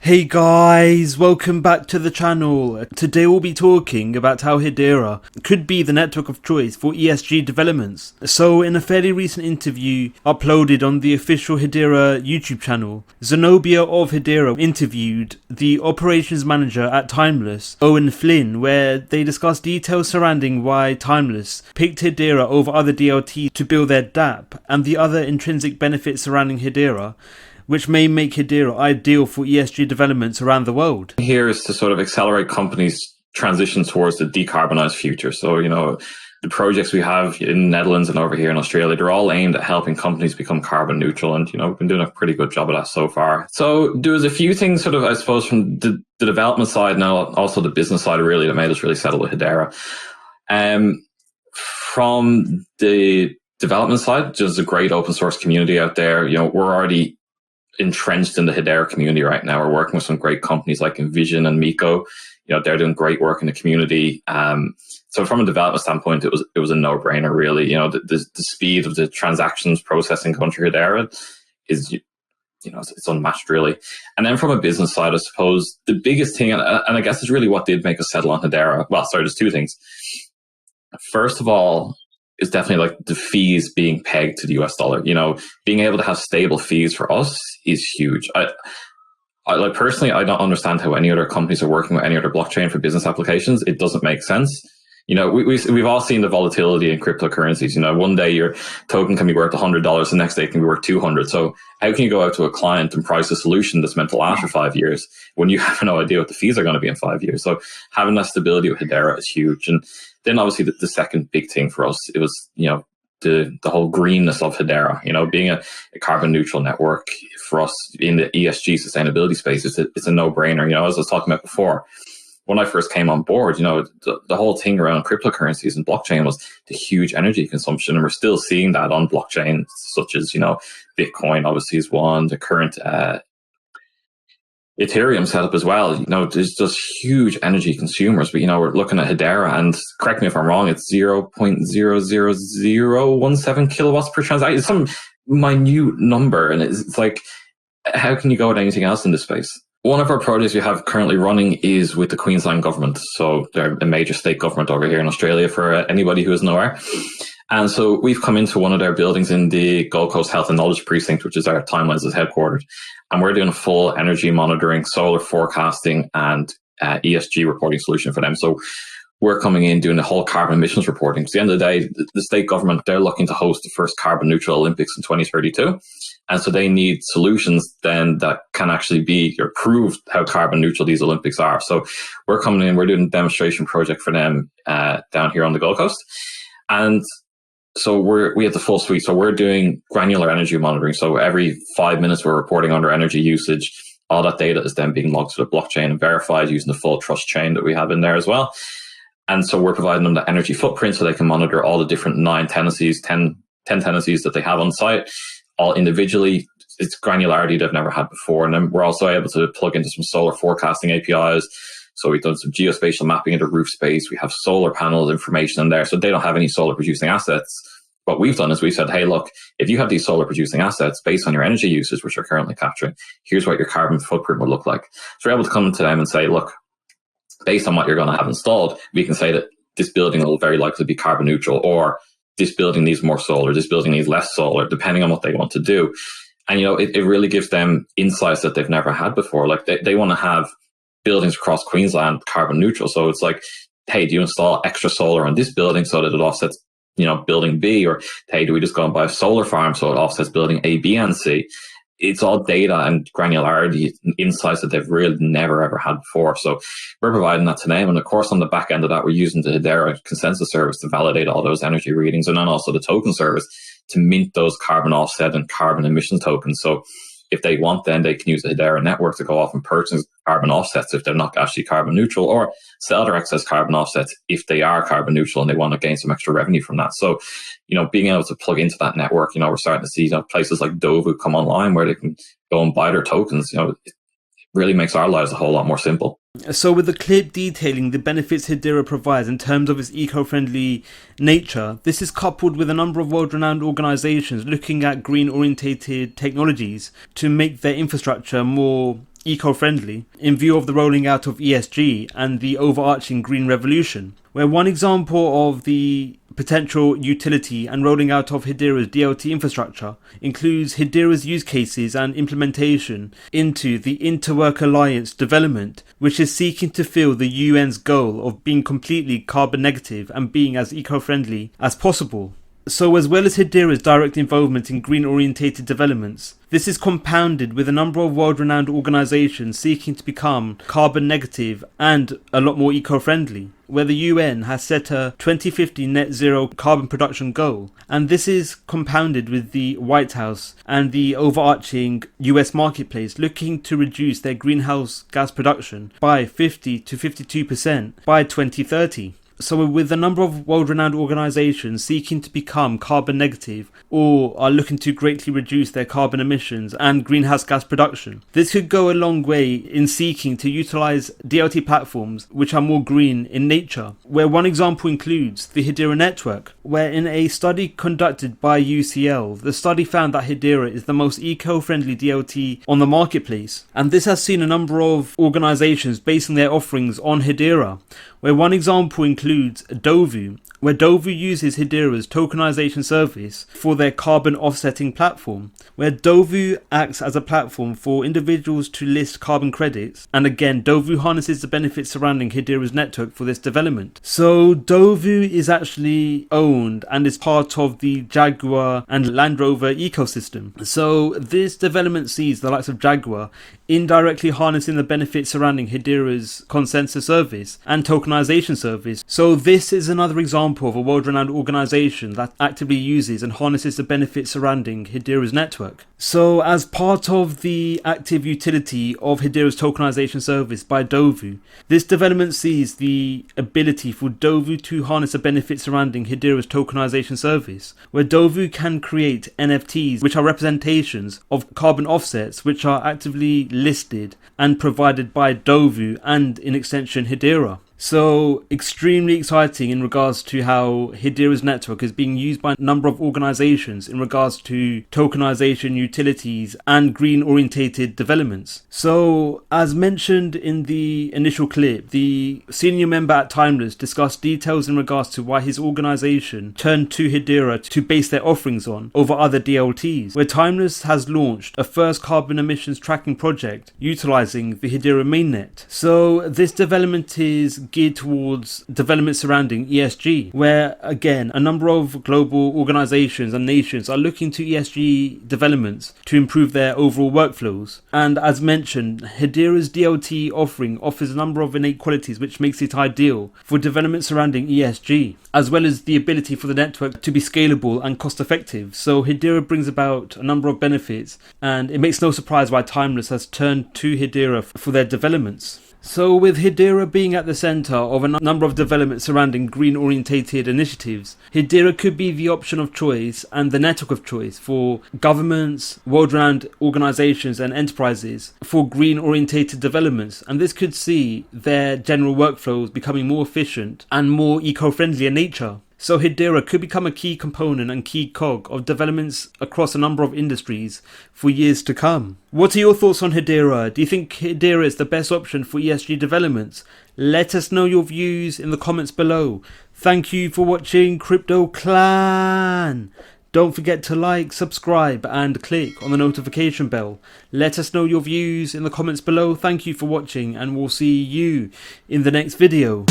Hey guys, welcome back to the channel. Today we'll be talking about how Hedera could be the network of choice for ESG developments. So in a fairly recent interview uploaded on the official Hedera YouTube channel, Zenobia of Hedera interviewed the operations manager at Timeless, Owen Flynn, where they discussed details surrounding why Timeless picked Hedera over other DLT to build their DApp and the other intrinsic benefits surrounding Hedera, which may make Hedera ideal for ESG developments around the world. Here is to sort of accelerate companies' transition towards the decarbonized future. So, the projects we have in the Netherlands and over here in Australia, they're all aimed at helping companies become carbon neutral. And, we've been doing a pretty good job of that so far. So there was a few things sort of, I suppose, from the development side, now also the business side really, that made us really settle with Hedera. From the development side, there's a great open source community out there. We're already entrenched in the Hedera community right now. We're working with some great companies like Envision and Miko. They're doing great work in the community. So from a development standpoint, it was a no-brainer, really. The speed of the transactions processing going through Hedera is, it's unmatched, really. And then from a business side, I suppose the biggest thing, and I guess is really what did make us settle on Hedera. Well, sorry, there's two things. First of all, is definitely like the fees being pegged to the US dollar. Being able to have stable fees for us is huge. I like personally, I don't understand how any other companies are working with any other blockchain for business applications. It doesn't make sense. We've all seen the volatility in cryptocurrencies. One day your token can be worth $100, the next day it can be worth $200. So how can you go out to a client and price a solution that's meant to last for 5 years when you have no idea what the fees are going to be in 5 years? So having that stability with Hedera is huge. And then obviously the second big thing for us, it was, the whole greenness of Hedera, being a carbon neutral network for us in the ESG sustainability space, it's a no-brainer. As I was talking about before, when I first came on board, the whole thing around cryptocurrencies and blockchain was the huge energy consumption. And we're still seeing that on blockchain, such as, Bitcoin obviously is one, the current Ethereum setup as well. There's just huge energy consumers, but we're looking at Hedera, and correct me if I'm wrong, it's 0.00017 kilowatts per transaction. It's some minute number, and it's like, how can you go with anything else in this space? One of our projects we have currently running is with the Queensland government. So they're a major state government over here in Australia, for anybody who isn't aware. And so we've come into one of their buildings in the Gold Coast Health and Knowledge Precinct, which is our Timelines' headquartered. And we're doing a full energy monitoring, solar forecasting, and ESG reporting solution for them. So we're coming in doing the whole carbon emissions reporting. Because at the end of the day, the state government, they're looking to host the first carbon neutral Olympics in 2032. And so they need solutions then that can actually be or prove how carbon neutral these Olympics are. So we're coming in, we're doing a demonstration project for them down here on the Gold Coast. And so we have the full suite. So we're doing granular energy monitoring. So every 5 minutes, we're reporting on their energy usage. All that data is then being logged to the blockchain and verified using the full trust chain that we have in there as well. And so we're providing them the energy footprint so they can monitor all the different 10 tenancies that they have on site, all individually. It's granularity they've never had before. And then we're also able to plug into some solar forecasting APIs. So we've done some geospatial mapping into roof space. We have solar panel information in there. So they don't have any solar producing assets. What we've done is we said, hey, look, if you have these solar producing assets based on your energy usage, which you're currently capturing, here's what your carbon footprint would look like. So we're able to come to them and say, look, based on what you're going to have installed, we can say that this building will very likely be carbon neutral, or this building needs more solar, this building needs less solar, depending on what they want to do. And, it really gives them insights that they've never had before. Like they want to have buildings across Queensland carbon neutral. So it's like, hey, do you install extra solar on this building so that it offsets, building B? Or, hey, do we just go and buy a solar farm so it offsets building A, B, and C? It's all data and granularity and insights that they've really never, ever had before. So we're providing that to them. And of course, on the back end of that, we're using the Hedera consensus service to validate all those energy readings, and then also the token service to mint those carbon offset and carbon emission tokens. So if they want, then they can use the Hedera network to go off and purchase carbon offsets if they're not actually carbon neutral, or sell their excess carbon offsets if they are carbon neutral and they want to gain some extra revenue from that. So, being able to plug into that network, we're starting to see places like Dovu come online where they can go and buy their tokens. It really makes our lives a whole lot more simple. So with the clip detailing the benefits Hedera provides in terms of its eco-friendly nature, this is coupled with a number of world-renowned organizations looking at green-orientated technologies to make their infrastructure more eco-friendly in view of the rolling out of ESG and the overarching green revolution, where one example of the potential utility and rolling out of Hedera's DLT infrastructure includes Hedera's use cases and implementation into the Interwork Alliance development, which is seeking to fill the UN's goal of being completely carbon negative and being as eco-friendly as possible. So as well as Hedera's direct involvement in green-orientated developments, this is compounded with a number of world-renowned organisations seeking to become carbon negative and a lot more eco-friendly, where the UN has set a 2050 net zero carbon production goal, and this is compounded with the White House and the overarching US marketplace looking to reduce their greenhouse gas production by 50 to 52% by 2030. So with a number of world-renowned organisations seeking to become carbon negative or are looking to greatly reduce their carbon emissions and greenhouse gas production, this could go a long way in seeking to utilise DLT platforms which are more green in nature, where one example includes the Hedera network, where in a study conducted by UCL, the study found that Hedera is the most eco-friendly DLT on the marketplace, and this has seen a number of organisations basing their offerings on Hedera, where one example includes Dovu, where Dovu uses Hedera's tokenization service for their carbon offsetting platform, where Dovu acts as a platform for individuals to list carbon credits, and again Dovu harnesses the benefits surrounding Hedera's network for this development. So Dovu is actually owned and is part of the Jaguar and Land Rover ecosystem. So this development sees the likes of Jaguar indirectly harnessing the benefits surrounding Hedera's consensus service and tokenization service. So this is another example of a world-renowned organization that actively uses and harnesses the benefits surrounding Hedera's network. So as part of the active utility of Hedera's tokenization service by Dovu, this development sees the ability for Dovu to harness the benefits surrounding Hedera's tokenization service, where Dovu can create NFTs which are representations of carbon offsets which are actively listed and provided by Dovu and in extension Hedera. So extremely exciting in regards to how Hedera's network is being used by a number of organizations in regards to tokenization utilities and green orientated developments. So as mentioned in the initial clip, the senior member at Timeless discussed details in regards to why his organization turned to Hedera to base their offerings on over other DLTs, where Timeless has launched a first carbon emissions tracking project utilizing the Hedera mainnet. So this development is geared towards development surrounding ESG, where again a number of global organizations and nations are looking to ESG developments to improve their overall workflows. And as mentioned, Hedera's DLT offering offers a number of innate qualities which makes it ideal for development surrounding ESG, as well as the ability for the network to be scalable and cost effective. So Hedera brings about a number of benefits, and it makes no surprise why Timeless has turned to Hedera for their developments. So with Hedera being at the centre of a number of developments surrounding green-orientated initiatives, Hedera could be the option of choice and the network of choice for governments, world-renowned organisations and enterprises for green-orientated developments, and this could see their general workflows becoming more efficient and more eco-friendly in nature. So Hedera could become a key component and key cog of developments across a number of industries for years to come. What are your thoughts on Hedera? Do you think Hedera is the best option for ESG developments? Let us know your views in the comments below. Thank you for watching Crypto Clan. Don't forget to like, subscribe and click on the notification bell. Let us know your views in the comments below. Thank you for watching and we'll see you in the next video.